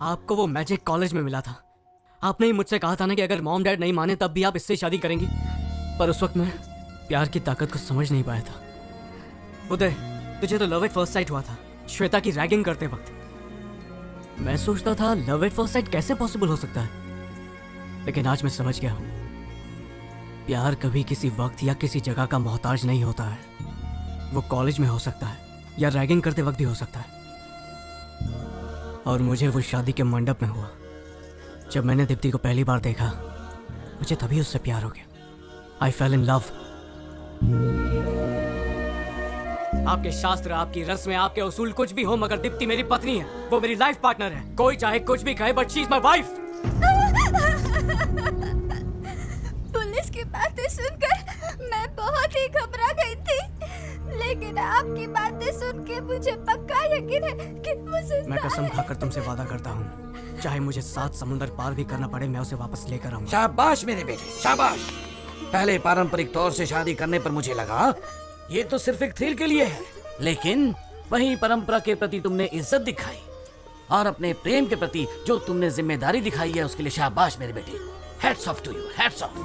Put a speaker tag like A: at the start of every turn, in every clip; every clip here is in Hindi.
A: आपको वो मैजिक कॉलेज में मिला था। आपने ही मुझसे कहा था ना कि अगर मॉम डैड नहीं माने तब भी आप इससे शादी करेंगी। पर उस वक्त मैं प्यार की ताकत को समझ नहीं पाया था। उदय, तुझे तो लव एट फर्स्ट साइट हुआ था श्वेता की रैगिंग करते वक्त। मैं सोचता था लव एट फर्स्ट साइट कैसे पॉसिबल हो सकता है, लेकिन आज मैं समझ गया हूं। प्यार कभी किसी वक्त या किसी जगह का मोहताज नहीं होता है। वो कॉलेज में हो सकता है या रैगिंग करते वक्त भी हो सकता है। और मुझे वो शादी के मंडप में हुआ। जब मैंने दीप्ति को पहली बार देखा, मुझे तभी उससे प्यार हो गया। आई फेल इन लव। आपके शास्त्र, आपकी रस्में, आपके उसूल कुछ भी हो, मगर दीप्ति मेरी पत्नी है। वो मेरी लाइफ पार्टनर है। कोई चाहे कुछ भी कहे, but she is my wife.
B: Police की बातें सुनकर मैं बहुत ही घबरा गई थी, लेकिन आपकी बातें सुन के मुझे पक्का यकीन है कि वो जिंदा
A: मैं कसम
B: है।
A: खाकर तुमसे वादा करता हूँ, चाहे मुझे 7 समुंदर पार भी करना पड़े, मैं उसे वापस लेकर आऊंगा।
C: शाबाश मेरे बेटे, शाबाश। पहले पारंपरिक तौर से शादी करने पर मुझे लगा ये तो सिर्फ एक थ्रिल के लिए है, लेकिन वही परंपरा के प्रति तुमने इज्जत दिखाई और अपने प्रेम के प्रति जो तुमने जिम्मेदारी दिखाई है उसके लिए शाबाश मेरे बेटे। Hats off to you, hats off.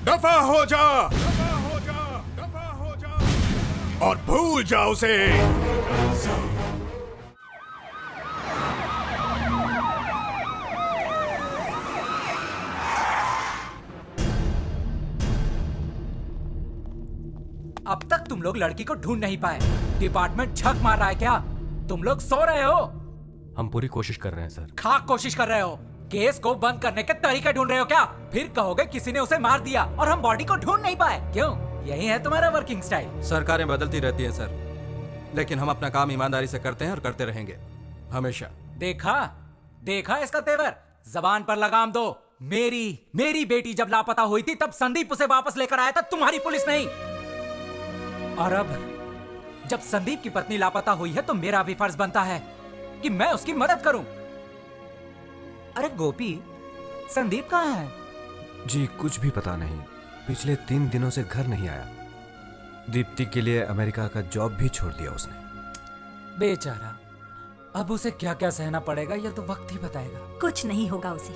D: दफा हो जा, दफा हो जा, दफा हो जा और भूल जा उसे।
E: अब तक तुम लोग लड़की को ढूंढ नहीं पाए। डिपार्टमेंट छक मार रहा है क्या? तुम लोग सो रहे हो?
F: हम पूरी कोशिश कर रहे हैं सर।
E: खाक कोशिश कर रहे हो? केस को बंद करने के तरीके ढूंढ रहे हो क्या? फिर कहोगे किसी ने उसे मार दिया और हम बॉडी को ढूंढ नहीं पाए। क्यों? यही है तुम्हारा वर्किंग स्टाइल?
F: सरकारें बदलती रहती हैं सर, लेकिन हम अपना काम ईमानदारी से करते हैं और करते रहेंगे हमेशा।
E: देखा देखा इसका तेवर। जबान पर लगाम दो। मेरी बेटी जब लापता हुई थी तब संदीप उसे वापस लेकर आया था, तुम्हारी पुलिस नहीं। और अब जब संदीप की पत्नी लापता हुई है तो मेरा भी फर्ज बनता है कि मैं उसकी मदद करूं। अरे गोपी, संदीप कहाँ है?
G: जी कुछ भी पता नहीं। पिछले 3 दिनों से घर नहीं आया। दीप्ति के लिए अमेरिका का जॉब भी छोड़ दिया उसने।
E: बेचारा। अब उसे क्या क्या सहना पड़ेगा ये तो वक्त ही बताएगा।
H: कुछ नहीं होगा उसे।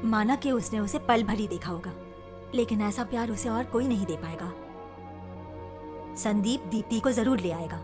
H: माना कि उसने उसे पल भर ही देखा होगा, लेकिन ऐसा प्यार उसे और कोई नहीं दे पाएगा। संदीप दीप्ति को जरूर ले आएगा।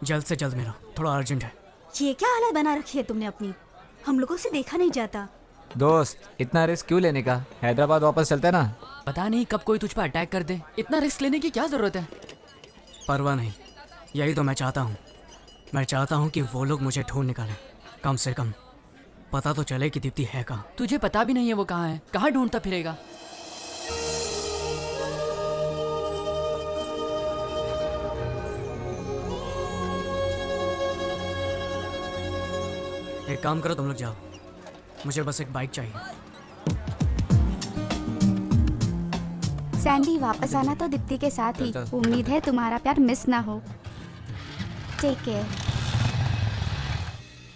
A: जल्द से जल्द मेरा थोड़ा अर्जेंट है।
H: ये क्या हालत बना रखी है तुमने अपनी? हम लोगों से देखा नहीं जाता।
I: दोस्त, इतना रिस्क क्यों लेने का? हैदराबाद वापस चलते ना।
A: पता नहीं कब कोई तुझ पर अटैक कर दे, इतना रिस्क लेने की क्या जरूरत है? परवाह नहीं, यही तो मैं चाहता हूँ। मैं चाहता हूँ कि वो लोग मुझे ढूंढ निकालें। कम से कम पता तो चले कि दीप्ति है कहाँ।
J: तुझे पता भी नहीं है वो कहाँ है, कहाँ ढूंढता फिरेगा?
A: एक काम करो, तुम लोग जाओ, मुझे बस एक बाइक चाहिए।
B: सैंडी वापस आना तो दीप्ति के साथ ही। उम्मीद है तुम्हारा प्यार मिस ना हो। Take care.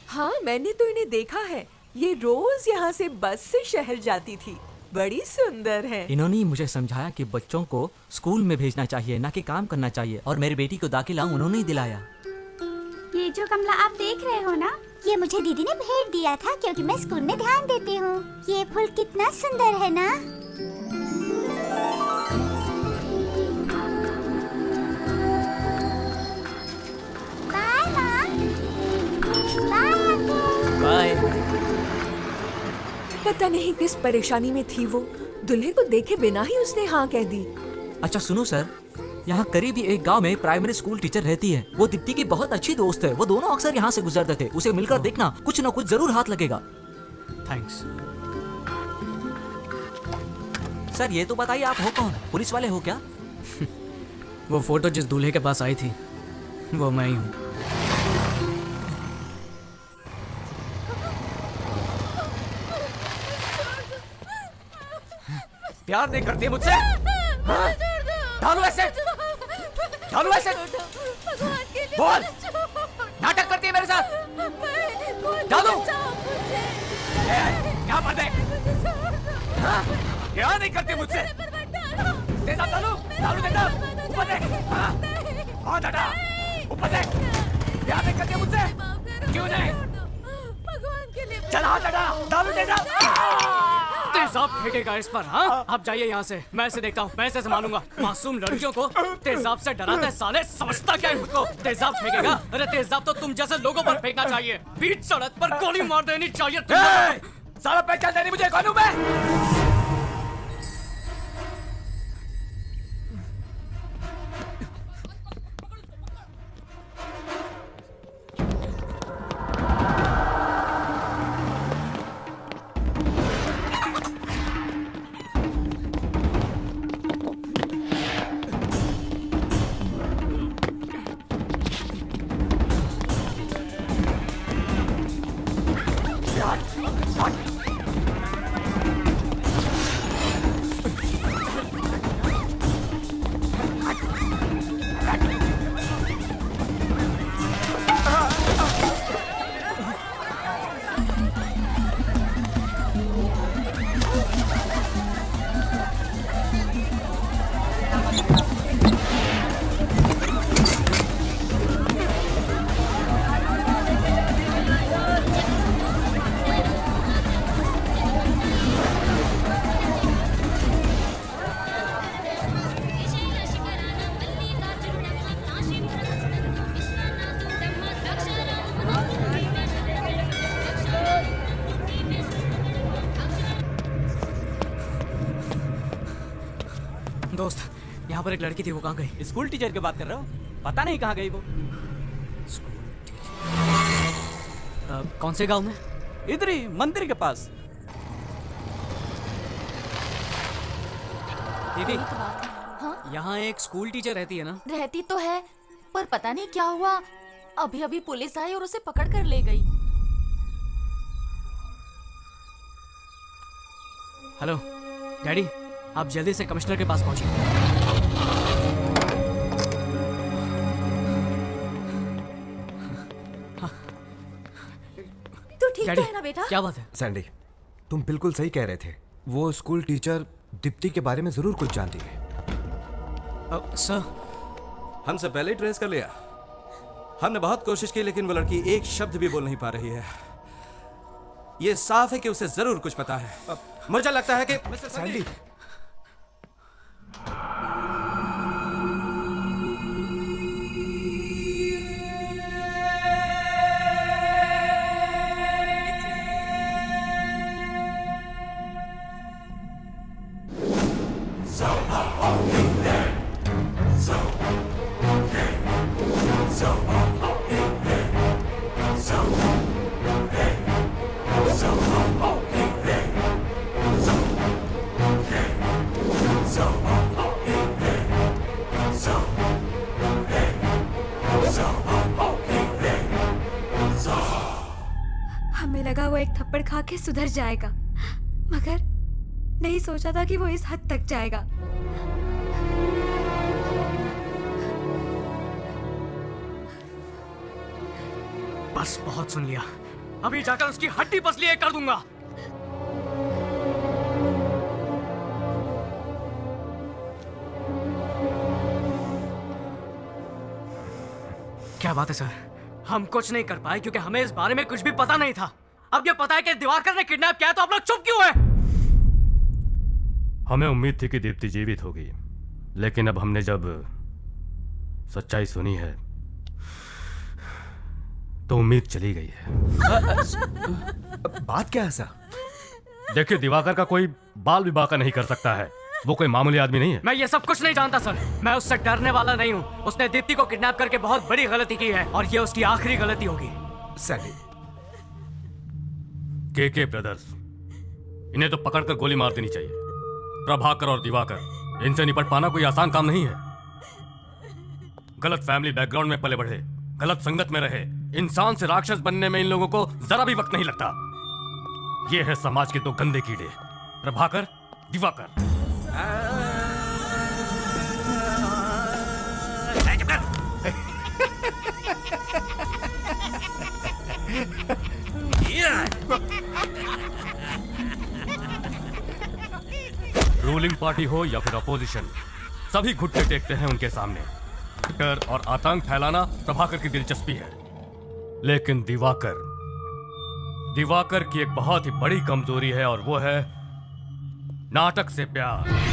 K: हाँ, मैंने तो इन्हें देखा है। ये रोज यहाँ से बस से शहर जाती थी। बड़ी सुंदर है।
J: इन्होंने ही मुझे समझाया कि बच्चों को स्कूल में भेजना चाहिए, ना कि काम करना चाहिए, और मेरी बेटी को दाखिला उन्होंने ही दिलाया।
B: ये जो कमला आप देख रहे हो ना, ये मुझे दीदी ने भेंट दिया था क्योंकि मैं स्कूल में ध्यान देती हूँ। ये फूल कितना सुंदर है ना। बाय माँ। Bye uncle.
A: बाय।
K: पता नहीं किस परेशानी में थी वो। दूल्हे को देखे बिना ही उसने हाँ कह दी।
J: अच्छा सुनो सर, यहाँ करीब ही एक गांव में प्राइमरी स्कूल टीचर रहती है। वो दीप्ति की बहुत अच्छी दोस्त है। वो दोनों अक्सर यहाँ से गुजरते थे। उसे मिलकर देखना, कुछ न कुछ जरूर हाथ लगेगा।
A: थैंक्स।
J: सर ये तो बताइए, आप हो कौन? पुलिस वाले हो क्या?
A: वो फोटो जिस दूल्हे के पास आई थी वो मैं ही हूँ।
C: प्यार नहीं करती मुझसे? हाँ? डालो ऐसे, डालो ऐसे, बोल। नाटक करती है मेरे साथ? डालो। क्या बात है? हाँ? क्या नहीं करती मुझसे? तेजा डालो, डालो तेजा, ऊपर देख। हाँ? हाथ हटा, ऊपर देख। प्यार नहीं करती मुझसे? क्यों नहीं? चल हाथ हटा, डालो तेजा।
A: तेजाब फेंकेगा इस पर? हाँ, आप जाइए यहाँ से। मैं इसे देखता हूँ, मैं इसे संभालूंगा। मासूम लड़कियों को तेजाब से डराता है साले, समझता क्या है खुद को? तेजाब फेंकेगा? अरे तेजाब तो तुम जैसे लोगों पर फेंकना चाहिए। बीच सड़क पर गोली मार देनी चाहिए तुमको।
C: साला पहचान देनी मुझे कौन हूँ मैं?
A: दोस्त, यहाँ पर एक लड़की थी, वो कहाँ गई?
J: स्कूल टीचर की बात कर रहे हो? पता नहीं कहाँ गई वो।
A: कौन से गांव में?
L: इधर ही मंदिर के पास।
A: दीदी,
B: यही तो बात है। हाँ?
A: यहाँ एक स्कूल टीचर रहती है ना?
B: रहती तो है, पर पता नहीं क्या हुआ, अभी अभी पुलिस आई और उसे पकड़ कर ले गई।
A: हेलो डैडी, आप जल्दी से कमिश्नर के पास पहुंचिए।
H: तू ठीक
A: डैडी,
H: तो है ना बेटा?
A: क्या बात है?
G: सैंडी, तुम बिल्कुल सही कह रहे थे। वो स्कूल टीचर दीप्ति के बारे में जरूर कुछ जानती है।
A: सर,
F: हमसे पहले ही ट्रेस कर लिया। हमने बहुत कोशिश की लेकिन वो लड़की एक शब्द भी बोल नहीं पा रही है। ये साफ है कि उसे जरूर कुछ पता है। मुझे लगता है कि मिस्टर सैंडी,
B: हमें लगा वो एक थप्पड़ खा के सुधर जाएगा, मगर नहीं सोचा था कि वो इस हद तक जाएगा।
A: बस बहुत सुन लिया, अभी जाकर उसकी हड्डी पसली एक कर दूंगा। क्या बात है सर, हम कुछ नहीं कर पाए क्योंकि हमें इस बारे में कुछ भी पता नहीं था। अब ये पता है कि दिवाकर ने किडनैप किया है, तो आप लोग चुप क्यों हैं?
M: हमें उम्मीद थी कि दीप्ति जीवित होगी, लेकिन अब हमने जब सच्चाई सुनी है तो उम्मीद चली गई है।
G: बात क्या है सर?
M: देखिए, दिवाकर का कोई बाल भी बाका नहीं कर सकता है। वो कोई मामूली आदमी नहीं है।
A: मैं ये सब कुछ नहीं जानता सर, मैं उससे डरने वाला नहीं हूँ। उसने दीप्ति को किडनैप करके बहुत बड़ी गलती की है और ये उसकी आखिरी गलती होगी।
G: सैंडी,
M: के ब्रदर्स, इन्हें तो पकड़कर गोली मार देनी चाहिए। प्रभाकर और दिवाकर, इनसे निपट पाना कोई आसान काम नहीं है। गलत फैमिली बैकग्राउंड में पले बढ़े, गलत संगत में रहे, इंसान से राक्षस बनने में इन लोगों को जरा भी वक्त नहीं लगता। ये है समाज के दो गंदे कीड़े, प्रभाकर, दिवाकर। रूलिंग पार्टी हो या फिर अपोजिशन, सभी घुटने टेकते हैं उनके सामने। डर और आतंक फैलाना प्रभाकर की दिलचस्पी है, लेकिन दिवाकर की एक बहुत ही बड़ी कमजोरी है और वो है नाटक से प्यार।